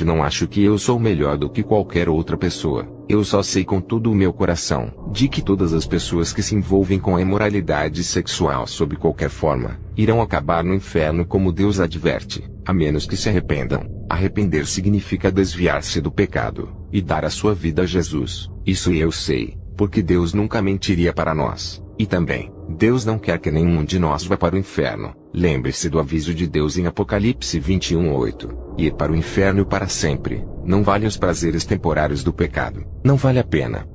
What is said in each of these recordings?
não acho que eu sou melhor do que qualquer outra pessoa. Eu só sei com todo o meu coração, de que todas as pessoas que se envolvem com a imoralidade sexual sob qualquer forma, irão acabar no inferno como Deus adverte, a menos que se arrependam. Arrepender significa desviar-se do pecado, e dar a sua vida a Jesus. Isso eu sei, porque Deus nunca mentiria para nós. E também, Deus não quer que nenhum de nós vá para o inferno. Lembre-se do aviso de Deus em Apocalipse 21:8. Ir para o inferno para sempre, não vale os prazeres temporários do pecado. Não vale a pena.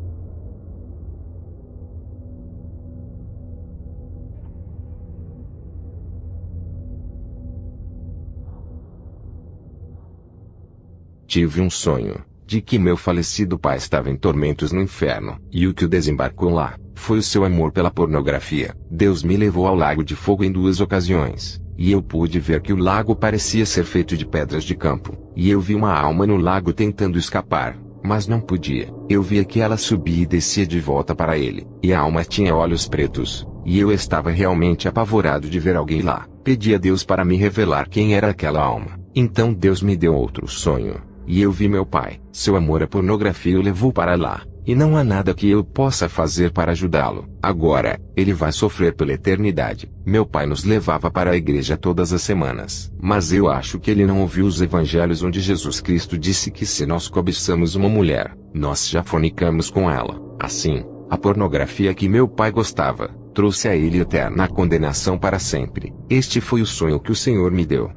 Tive um sonho, de que meu falecido pai estava em tormentos no inferno, e o que o desembarcou lá, foi o seu amor pela pornografia. Deus me levou ao lago de fogo em 2 ocasiões, e eu pude ver que o lago parecia ser feito de pedras de campo, e eu vi uma alma no lago tentando escapar, mas não podia. Eu via que ela subia e descia de volta para ele, e a alma tinha olhos pretos, e eu estava realmente apavorado de ver alguém lá. Pedi a Deus para me revelar quem era aquela alma. Então Deus me deu outro sonho, e eu vi meu pai. Seu amor à pornografia o levou para lá, e não há nada que eu possa fazer para ajudá-lo. Agora, ele vai sofrer pela eternidade. Meu pai nos levava para a igreja todas as semanas. Mas eu acho que ele não ouviu os evangelhos onde Jesus Cristo disse que se nós cobiçamos uma mulher, nós já fornicamos com ela. Assim, a pornografia que meu pai gostava, trouxe a ele eterna condenação para sempre. Este foi o sonho que o Senhor me deu.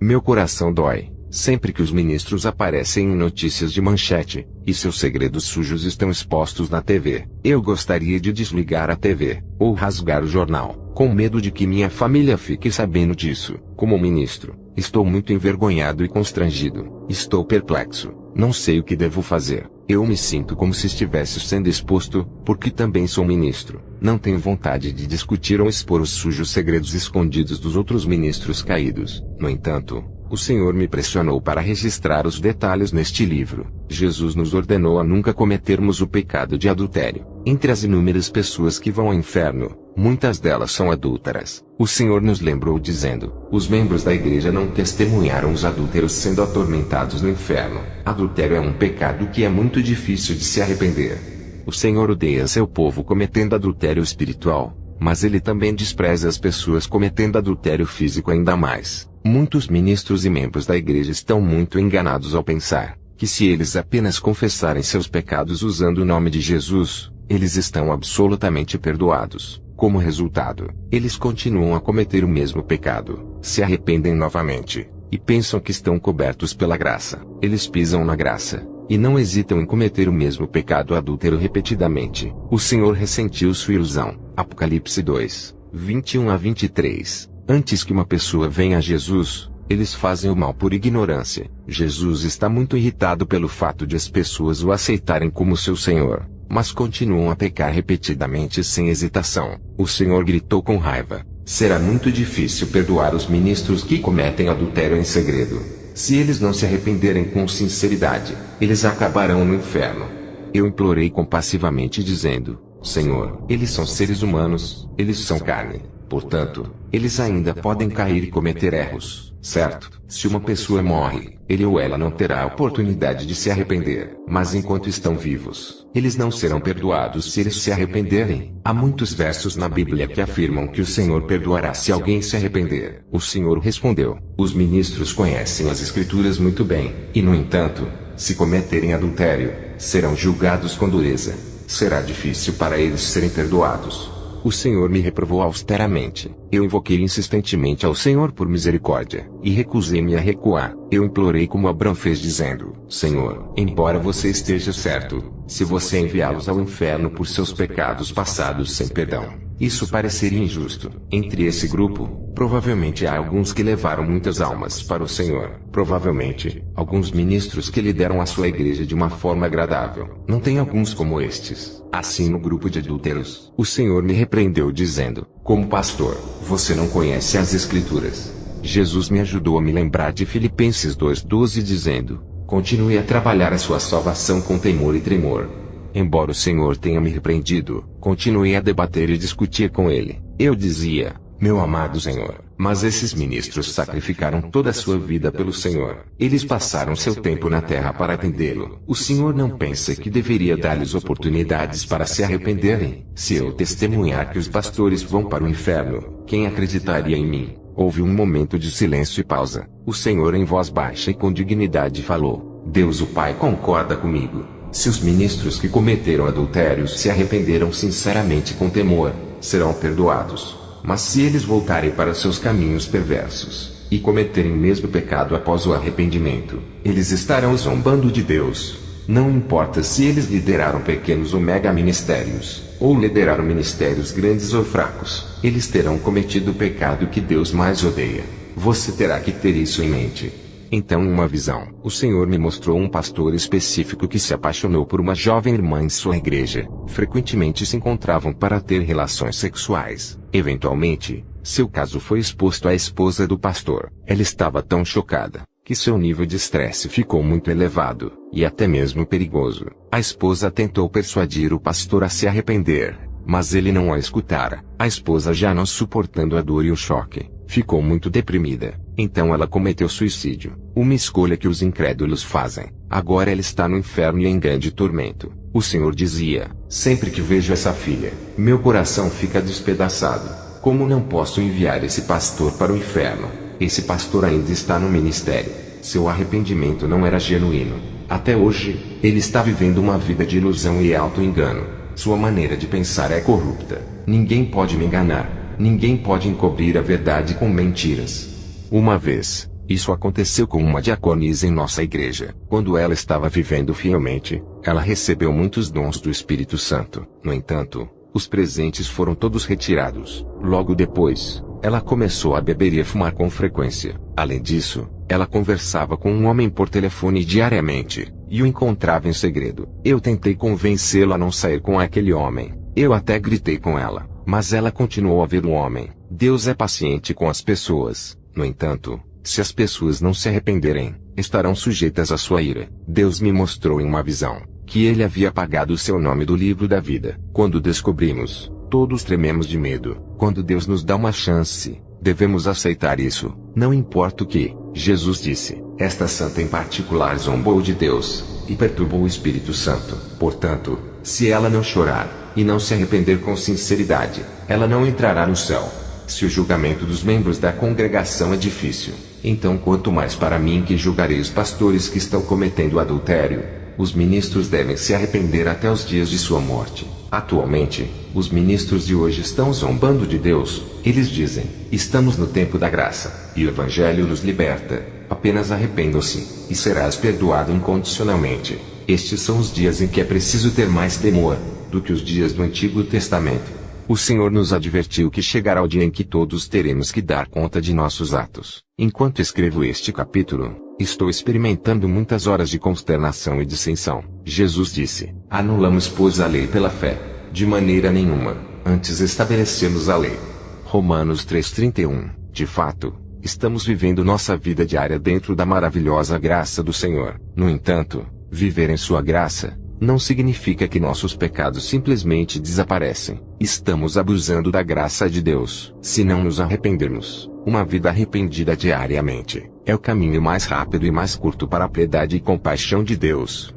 Meu coração dói, sempre que os ministros aparecem em notícias de manchete, e seus segredos sujos estão expostos na TV. Eu gostaria de desligar a TV, ou rasgar o jornal, com medo de que minha família fique sabendo disso. Como ministro, estou muito envergonhado e constrangido. Estou perplexo, não sei o que devo fazer. Eu me sinto como se estivesse sendo exposto, porque também sou ministro. Não tenho vontade de discutir ou expor os sujos segredos escondidos dos outros ministros caídos. No entanto, o Senhor me pressionou para registrar os detalhes neste livro. Jesus nos ordenou a nunca cometermos o pecado de adultério. Entre as inúmeras pessoas que vão ao inferno, muitas delas são adúlteras. O Senhor nos lembrou dizendo: os membros da igreja não testemunharam os adúlteros sendo atormentados no inferno. Adultério é um pecado que é muito difícil de se arrepender. O Senhor odeia seu povo cometendo adultério espiritual, mas ele também despreza as pessoas cometendo adultério físico ainda mais. Muitos ministros e membros da igreja estão muito enganados ao pensar que se eles apenas confessarem seus pecados usando o nome de Jesus, eles estão absolutamente perdoados. Como resultado, eles continuam a cometer o mesmo pecado, se arrependem novamente, e pensam que estão cobertos pela graça. Eles pisam na graça, e não hesitam em cometer o mesmo pecado adúltero repetidamente. O Senhor ressentiu sua ilusão. Apocalipse 2, 21-23. Antes que uma pessoa venha a Jesus, eles fazem o mal por ignorância. Jesus está muito irritado pelo fato de as pessoas o aceitarem como seu Senhor, mas continuam a pecar repetidamente sem hesitação. O Senhor gritou com raiva: será muito difícil perdoar os ministros que cometem adultério em segredo. Se eles não se arrependerem com sinceridade, eles acabarão no inferno. Eu implorei compassivamente dizendo: Senhor, eles são seres humanos, eles são carne. Portanto, eles ainda podem cair e cometer erros, certo? Se uma pessoa morre, ele ou ela não terá a oportunidade de se arrepender. Mas enquanto estão vivos, eles não serão perdoados se eles se arrependerem. Há muitos versos na Bíblia que afirmam que o Senhor perdoará se alguém se arrepender. O Senhor respondeu: os ministros conhecem as Escrituras muito bem, e no entanto, se cometerem adultério, serão julgados com dureza. Será difícil para eles serem perdoados. O Senhor me reprovou austeramente. Eu invoquei insistentemente ao Senhor por misericórdia, e recusei-me a recuar. Eu implorei como Abrão fez dizendo: Senhor, embora você esteja certo, se você enviá-los ao inferno por seus pecados passados sem perdão, isso pareceria injusto. Entre esse grupo, provavelmente há alguns que levaram muitas almas para o Senhor. Provavelmente, alguns ministros que lideram a sua igreja de uma forma agradável. Não tem alguns como estes. Assim no grupo de adúlteros, o Senhor me repreendeu dizendo: como pastor, você não conhece as Escrituras. Jesus me ajudou a me lembrar de Filipenses 2:12 dizendo: continue a trabalhar a sua salvação com temor e tremor. Embora o Senhor tenha me repreendido, continuei a debater e discutir com ele. Eu dizia: meu amado Senhor, mas esses ministros sacrificaram toda a sua vida pelo Senhor. Eles passaram seu tempo na terra para atendê-lo. O Senhor não pensa que deveria dar-lhes oportunidades para se arrependerem? Se eu testemunhar que os pastores vão para o inferno, quem acreditaria em mim? Houve um momento de silêncio e pausa. O Senhor em voz baixa e com dignidade falou: Deus o Pai concorda comigo. Se os ministros que cometeram adultérios se arrependeram sinceramente com temor, serão perdoados. Mas se eles voltarem para seus caminhos perversos, e cometerem o mesmo pecado após o arrependimento, eles estarão zombando de Deus. Não importa se eles lideraram pequenos ou mega ministérios, ou lideraram ministérios grandes ou fracos, eles terão cometido o pecado que Deus mais odeia. Você terá que ter isso em mente. Então, em uma visão, o Senhor me mostrou um pastor específico que se apaixonou por uma jovem irmã em sua igreja. Frequentemente se encontravam para ter relações sexuais. Eventualmente, seu caso foi exposto à esposa do pastor. Ela estava tão chocada que seu nível de estresse ficou muito elevado, e até mesmo perigoso. A esposa tentou persuadir o pastor a se arrepender, mas ele não a escutara. A esposa, já não suportando a dor e o choque, ficou muito deprimida. Então ela cometeu suicídio. Uma escolha que os incrédulos fazem. Agora ela está no inferno e em grande tormento. O Senhor dizia: sempre que vejo essa filha, meu coração fica despedaçado. Como não posso enviar esse pastor para o inferno? Esse pastor ainda está no ministério. Seu arrependimento não era genuíno. Até hoje, ele está vivendo uma vida de ilusão e auto-engano. Sua maneira de pensar é corrupta. Ninguém pode me enganar. Ninguém pode encobrir a verdade com mentiras. Uma vez, isso aconteceu com uma diaconisa em nossa igreja. Quando ela estava vivendo fielmente, ela recebeu muitos dons do Espírito Santo. No entanto, os presentes foram todos retirados. Logo depois, ela começou a beber e a fumar com frequência. Além disso, ela conversava com um homem por telefone diariamente, e o encontrava em segredo. Eu tentei convencê-la a não sair com aquele homem. Eu até gritei com ela, mas ela continuou a ver o homem. Deus é paciente com as pessoas. No entanto, se as pessoas não se arrependerem, estarão sujeitas à sua ira. Deus me mostrou em uma visão que ele havia apagado o seu nome do livro da vida. Quando descobrimos, todos trememos de medo. Quando Deus nos dá uma chance, devemos aceitar isso. Não importa o que. Jesus disse: esta santa em particular zombou de Deus, e perturbou o Espírito Santo. Portanto, se ela não chorar, e não se arrepender com sinceridade, ela não entrará no céu. Se o julgamento dos membros da congregação é difícil, então quanto mais para mim, que julgarei os pastores que estão cometendo adultério. Os ministros devem se arrepender até os dias de sua morte. Atualmente, os ministros de hoje estão zombando de Deus. Eles dizem: estamos no tempo da graça, e o Evangelho nos liberta. Apenas arrependam-se, e serás perdoado incondicionalmente. Estes são os dias em que é preciso ter mais temor do que os dias do Antigo Testamento. O Senhor nos advertiu que chegará o dia em que todos teremos que dar conta de nossos atos. Enquanto escrevo este capítulo, estou experimentando muitas horas de consternação e dissensão. Jesus disse: anulamos, pois, a lei pela fé? De maneira nenhuma, antes estabelecemos a lei. Romanos 3:31. De fato, estamos vivendo nossa vida diária dentro da maravilhosa graça do Senhor. No entanto, viver em sua graça não significa que nossos pecados simplesmente desaparecem. Estamos abusando da graça de Deus. Se não nos arrependermos, uma vida arrependida diariamente é o caminho mais rápido e mais curto para a piedade e compaixão de Deus.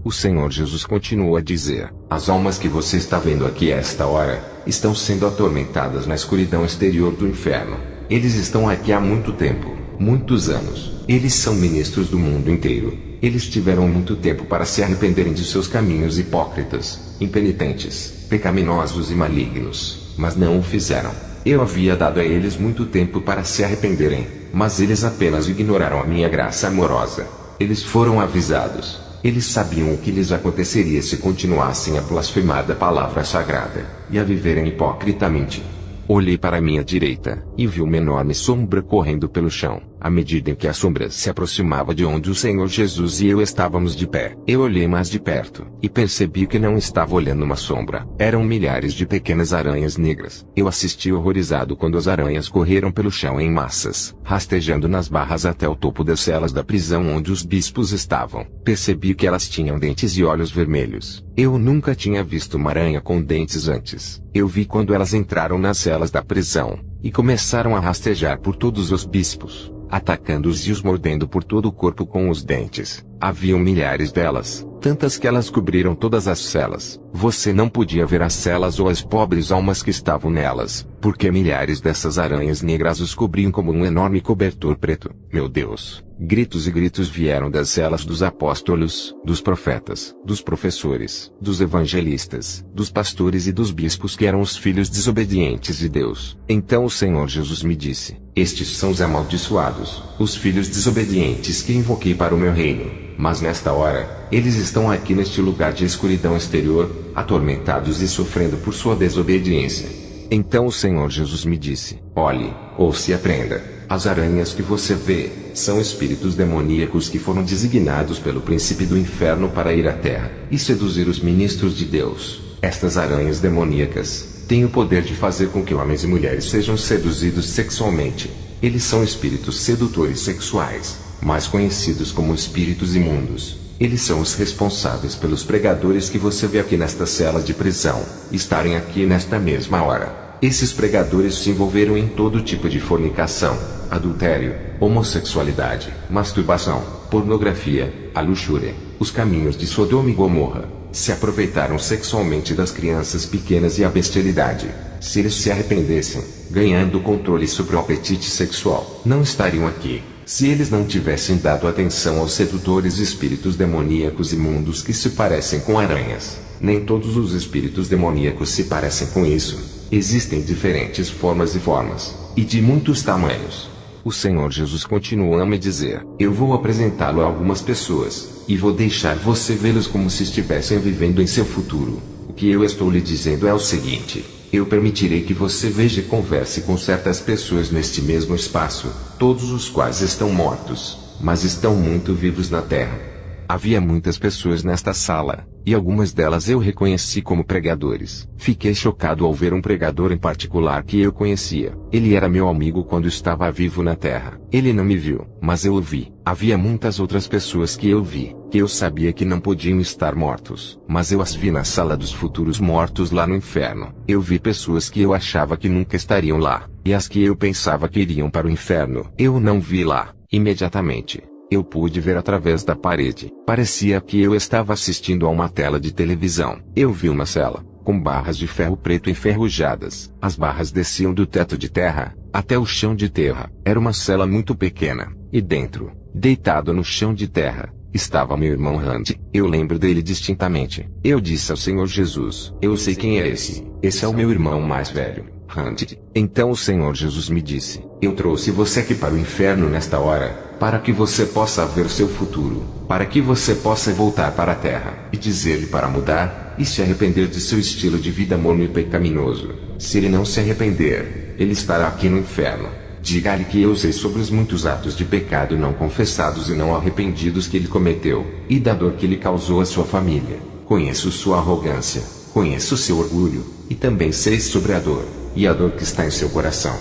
O Senhor Jesus continuou a dizer: as almas que você está vendo aqui a esta hora, estão sendo atormentadas na escuridão exterior do inferno. Eles estão aqui há muito tempo, muitos anos. Eles são ministros do mundo inteiro. Eles tiveram muito tempo para se arrependerem de seus caminhos hipócritas, impenitentes, pecaminosos e malignos, mas não o fizeram. Eu havia dado a eles muito tempo para se arrependerem, mas eles apenas ignoraram a minha graça amorosa. Eles foram avisados. Eles sabiam o que lhes aconteceria se continuassem a blasfemar da palavra sagrada, e a viverem hipocritamente. Olhei para minha direita, e vi uma enorme sombra correndo pelo chão. à medida em que a sombra se aproximava de onde o Senhor Jesus e eu estávamos de pé. Eu olhei mais de perto, e percebi que não estava olhando uma sombra. Eram milhares de pequenas aranhas negras. Eu assisti horrorizado quando as aranhas correram pelo chão em massas, rastejando nas barras até o topo das celas da prisão onde os bispos estavam. Percebi que elas tinham dentes e olhos vermelhos. Eu nunca tinha visto uma aranha com dentes antes. Eu vi quando elas entraram nas celas da prisão, e começaram a rastejar por todos os bispos, atacando-os e os mordendo por todo o corpo com os dentes. Haviam milhares delas, tantas que elas cobriram todas as celas. Você não podia ver as celas ou as pobres almas que estavam nelas, porque milhares dessas aranhas negras os cobriam como um enorme cobertor preto. Meu Deus! Gritos e gritos vieram das celas dos apóstolos, dos profetas, dos professores, dos evangelistas, dos pastores e dos bispos que eram os filhos desobedientes de Deus. Então o Senhor Jesus me disse: estes são os amaldiçoados, os filhos desobedientes que invoquei para o meu reino. Mas nesta hora, eles estão aqui neste lugar de escuridão exterior, atormentados e sofrendo por sua desobediência. Então o Senhor Jesus me disse: olhe, ouça e aprenda. As aranhas que você vê, são espíritos demoníacos que foram designados pelo príncipe do inferno para ir à terra, e seduzir os ministros de Deus. Estas aranhas demoníacas, têm o poder de fazer com que homens e mulheres sejam seduzidos sexualmente. Eles são espíritos sedutores sexuais, mais conhecidos como espíritos imundos. Eles são os responsáveis pelos pregadores que você vê aqui nesta cela de prisão, estarem aqui nesta mesma hora. Esses pregadores se envolveram em todo tipo de fornicação, adultério, homossexualidade, masturbação, pornografia, a luxúria, os caminhos de Sodoma e Gomorra. Se aproveitaram sexualmente das crianças pequenas e a bestialidade. Se eles se arrependessem, ganhando o controle sobre o apetite sexual, não estariam aqui. Se eles não tivessem dado atenção aos sedutores espíritos demoníacos imundos que se parecem com aranhas. Nem todos os espíritos demoníacos se parecem com isso. Existem diferentes formas, e de muitos tamanhos. O Senhor Jesus continuou a me dizer: eu vou apresentá-lo a algumas pessoas, e vou deixar você vê-los como se estivessem vivendo em seu futuro. O que eu estou lhe dizendo é o seguinte: eu permitirei que você veja e converse com certas pessoas neste mesmo espaço, todos os quais estão mortos, mas estão muito vivos na terra. Havia muitas pessoas nesta sala, e algumas delas eu reconheci como pregadores. Fiquei chocado ao ver um pregador em particular que eu conhecia. Ele era meu amigo quando estava vivo na terra. Ele não me viu, mas eu o vi. Havia muitas outras pessoas que eu vi, que eu sabia que não podiam estar mortos, mas eu as vi na sala dos futuros mortos lá no inferno. Eu vi pessoas que eu achava que nunca estariam lá, e as que eu pensava que iriam para o inferno, eu não vi lá. Imediatamente, eu pude ver através da parede. Parecia que eu estava assistindo a uma tela de televisão. Eu vi uma cela, com barras de ferro preto enferrujadas. As barras desciam do teto de terra, até o chão de terra. Era uma cela muito pequena, e dentro, deitado no chão de terra, estava meu irmão Randy. Eu lembro dele distintamente. Eu disse ao Senhor Jesus: eu sei quem é esse. Esse é o meu irmão mais velho, Randy. Então o Senhor Jesus me disse: eu trouxe você aqui para o inferno nesta hora, para que você possa ver seu futuro, para que você possa voltar para a terra, e dizer-lhe para mudar, e se arrepender de seu estilo de vida morno e pecaminoso. Se ele não se arrepender, ele estará aqui no inferno. Diga-lhe que eu sei sobre os muitos atos de pecado não confessados e não arrependidos que ele cometeu, e da dor que ele causou à sua família. Conheço sua arrogância, conheço seu orgulho, e também sei sobre a dor, e a dor que está em seu coração.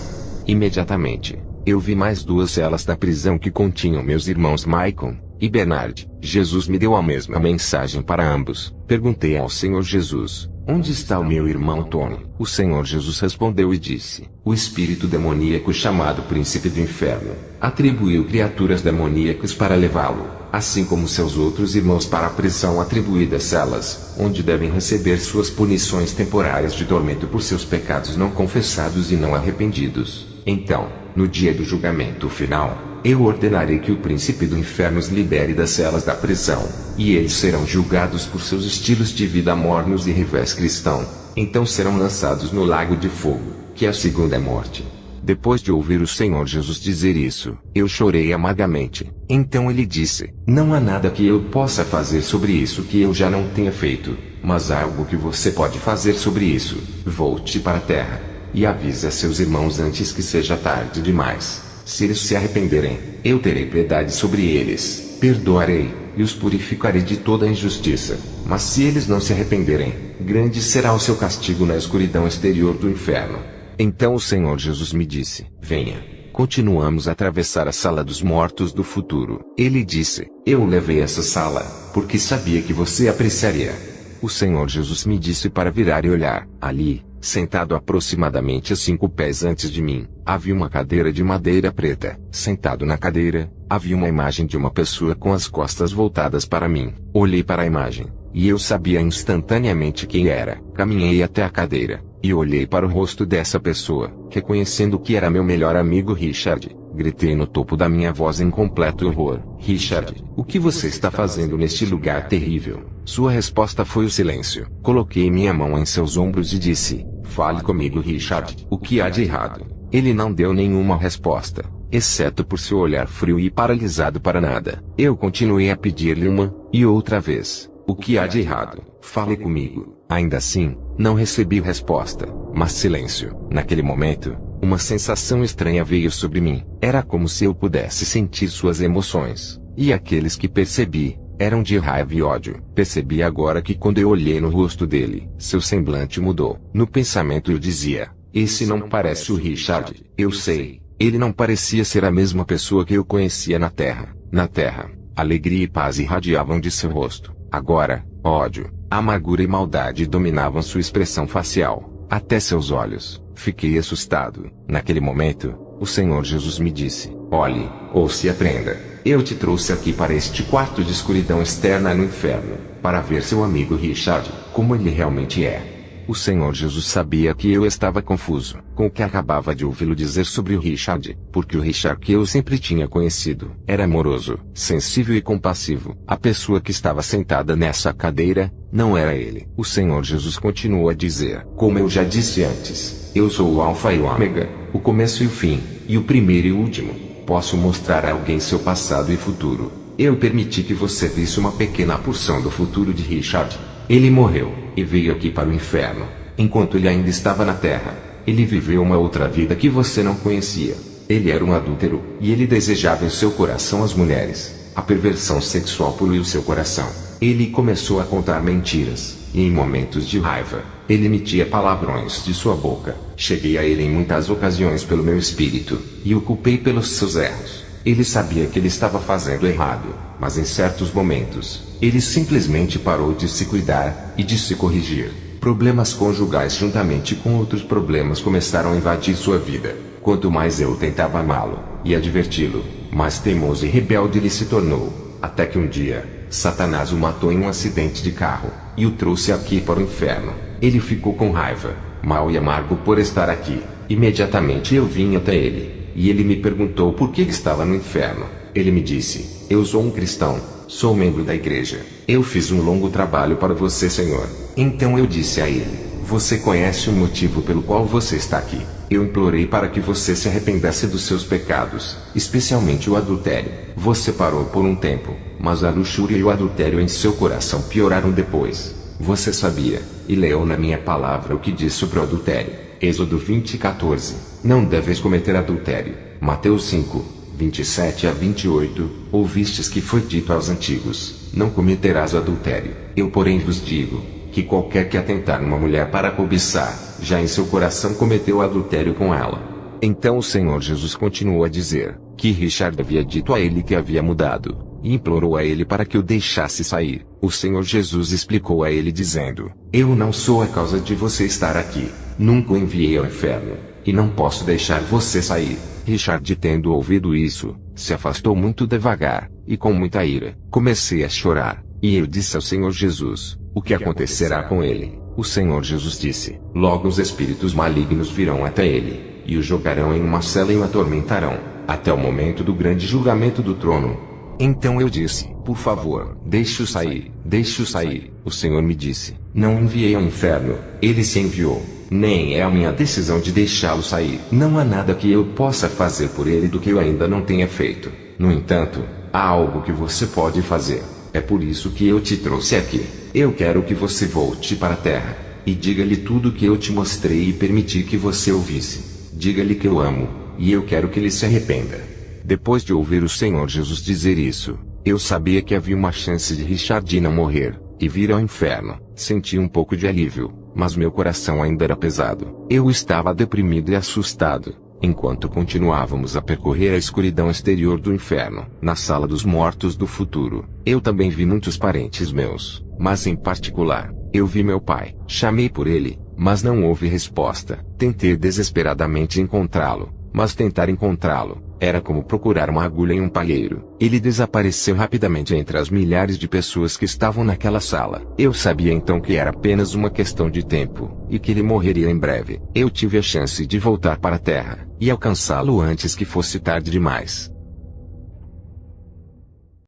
Imediatamente, eu vi mais duas celas da prisão que continham meus irmãos Michael e Bernard. Jesus me deu a mesma mensagem para ambos. Perguntei ao Senhor Jesus: onde está o meu irmão Tony? O Senhor Jesus respondeu e disse: o espírito demoníaco chamado Príncipe do Inferno atribuiu criaturas demoníacas para levá-lo, assim como seus outros irmãos, para a prisão atribuída celas, onde devem receber suas punições temporárias de tormento por seus pecados não confessados e não arrependidos. Então, no dia do julgamento final, eu ordenarei que o príncipe do inferno os libere das celas da prisão, e eles serão julgados por seus estilos de vida mornos e revés cristão. Então serão lançados no lago de fogo, que é a segunda morte. Depois de ouvir o Senhor Jesus dizer isso, eu chorei amargamente. Então ele disse: não há nada que eu possa fazer sobre isso que eu já não tenha feito, mas há algo que você pode fazer sobre isso. Volte para a terra, e avise a seus irmãos antes que seja tarde demais. Se eles se arrependerem, eu terei piedade sobre eles, perdoarei, e os purificarei de toda injustiça. Mas se eles não se arrependerem, grande será o seu castigo na escuridão exterior do inferno. Então o Senhor Jesus me disse: venha. Continuamos a atravessar a sala dos mortos do futuro. Ele disse: eu levei essa sala, porque sabia que você apreciaria. O Senhor Jesus me disse para virar e olhar. Ali, sentado aproximadamente a 5 pés antes de mim, havia uma cadeira de madeira preta. Sentado na cadeira, havia uma imagem de uma pessoa com as costas voltadas para mim. Olhei para a imagem, e eu sabia instantaneamente quem era. Caminhei até a cadeira, e olhei para o rosto dessa pessoa, reconhecendo que era meu melhor amigo Richard. Gritei no topo da minha voz em completo horror: Richard, o que você está fazendo neste lugar terrível? Sua resposta foi o silêncio. Coloquei minha mão em seus ombros e disse: fale comigo, Richard, o que há de errado? Ele não deu nenhuma resposta, exceto por seu olhar frio e paralisado para nada. Eu continuei a pedir-lhe uma e outra vez: o que há de errado? Fale comigo. Ainda assim, não recebi resposta, mas silêncio. Naquele momento, uma sensação estranha veio sobre mim. Era como se eu pudesse sentir suas emoções, e aqueles que percebi, eram de raiva e ódio. Percebi agora que quando eu olhei no rosto dele, seu semblante mudou. No pensamento eu dizia: esse não parece o Richard. Eu sei, ele não parecia ser a mesma pessoa que eu conhecia na Terra. Na Terra, alegria e paz irradiavam de seu rosto. Agora, ódio, amargura e maldade dominavam sua expressão facial, até seus olhos. Fiquei assustado. Naquele momento, o Senhor Jesus me disse: olhe, ouça e aprenda. Eu te trouxe aqui para este quarto de escuridão externa no inferno, para ver seu amigo Richard, como ele realmente é. O Senhor Jesus sabia que eu estava confuso com o que acabava de ouvi-lo dizer sobre o Richard, porque o Richard que eu sempre tinha conhecido era amoroso, sensível e compassivo. A pessoa que estava sentada nessa cadeira não era ele. O Senhor Jesus continuou a dizer: como eu já disse antes, eu sou o Alfa e o Ômega, o começo e o fim, e o primeiro e o último. Posso mostrar a alguém seu passado e futuro. Eu permiti que você visse uma pequena porção do futuro de Richard. Ele morreu, e veio aqui para o inferno. Enquanto ele ainda estava na terra, ele viveu uma outra vida que você não conhecia. Ele era um adúltero, e ele desejava em seu coração as mulheres. A perversão sexual poluiu seu coração. Ele começou a contar mentiras, e em momentos de raiva, ele emitia palavrões de sua boca. Cheguei a ele em muitas ocasiões pelo meu espírito, e o culpei pelos seus erros. Ele sabia que ele estava fazendo errado, mas em certos momentos, ele simplesmente parou de se cuidar e de se corrigir. Problemas conjugais juntamente com outros problemas começaram a invadir sua vida. Quanto mais eu tentava amá-lo e adverti-lo, mais teimoso e rebelde ele se tornou, até que um dia, Satanás o matou em um acidente de carro, e o trouxe aqui para o inferno. Ele ficou com raiva, mal e amargo por estar aqui. Imediatamente eu vim até ele, e ele me perguntou por que estava no inferno. Ele me disse: eu sou um cristão, sou membro da igreja. Eu fiz um longo trabalho para você, Senhor. Então eu disse a ele: você conhece o motivo pelo qual você está aqui. Eu implorei para que você se arrependesse dos seus pecados, especialmente o adultério. Você parou por um tempo, mas a luxúria e o adultério em seu coração pioraram depois. Você sabia, e leu na minha palavra o que diz sobre o adultério. Êxodo 20:14. Não deves cometer adultério. Mateus 5:27-28. Ouvistes que foi dito aos antigos: não cometerás adultério. Eu porém vos digo, que qualquer que atentar numa mulher para cobiçar, já em seu coração cometeu adultério com ela. Então o Senhor Jesus continuou a dizer, que Richard havia dito a ele que havia mudado, e implorou a ele para que o deixasse sair. O Senhor Jesus explicou a ele dizendo: eu não sou a causa de você estar aqui, nunca o enviei ao inferno, e não posso deixar você sair. Richard, tendo ouvido isso, se afastou muito devagar, e com muita ira. Comecei a chorar, e eu disse ao Senhor Jesus: o que acontecerá com ele? O Senhor Jesus disse: logo os espíritos malignos virão até ele, e o jogarão em uma cela e o atormentarão, até o momento do grande julgamento do trono. Então eu disse: por favor, deixe-o sair, deixe-o sair. O Senhor me disse: não enviei ao inferno, ele se enviou. Nem é a minha decisão de deixá-lo sair. Não há nada que eu possa fazer por ele do que eu ainda não tenha feito. No entanto, há algo que você pode fazer. É por isso que eu te trouxe aqui. Eu quero que você volte para a terra, e diga-lhe tudo o que eu te mostrei e permiti que você ouvisse. Diga-lhe que eu amo, e eu quero que ele se arrependa. Depois de ouvir o Senhor Jesus dizer isso, eu sabia que havia uma chance de Richard não morrer, e vir ao inferno. Senti um pouco de alívio, mas meu coração ainda era pesado. Eu estava deprimido e assustado, enquanto continuávamos a percorrer a escuridão exterior do inferno. Na sala dos mortos do futuro, eu também vi muitos parentes meus, mas em particular, eu vi meu pai. Chamei por ele, mas não houve resposta. Tentei desesperadamente encontrá-lo, mas tentar encontrá-lo era como procurar uma agulha em um palheiro. Ele desapareceu rapidamente entre as milhares de pessoas que estavam naquela sala. Eu sabia então que era apenas uma questão de tempo, e que ele morreria em breve. Eu tive a chance de voltar para a Terra, e alcançá-lo antes que fosse tarde demais.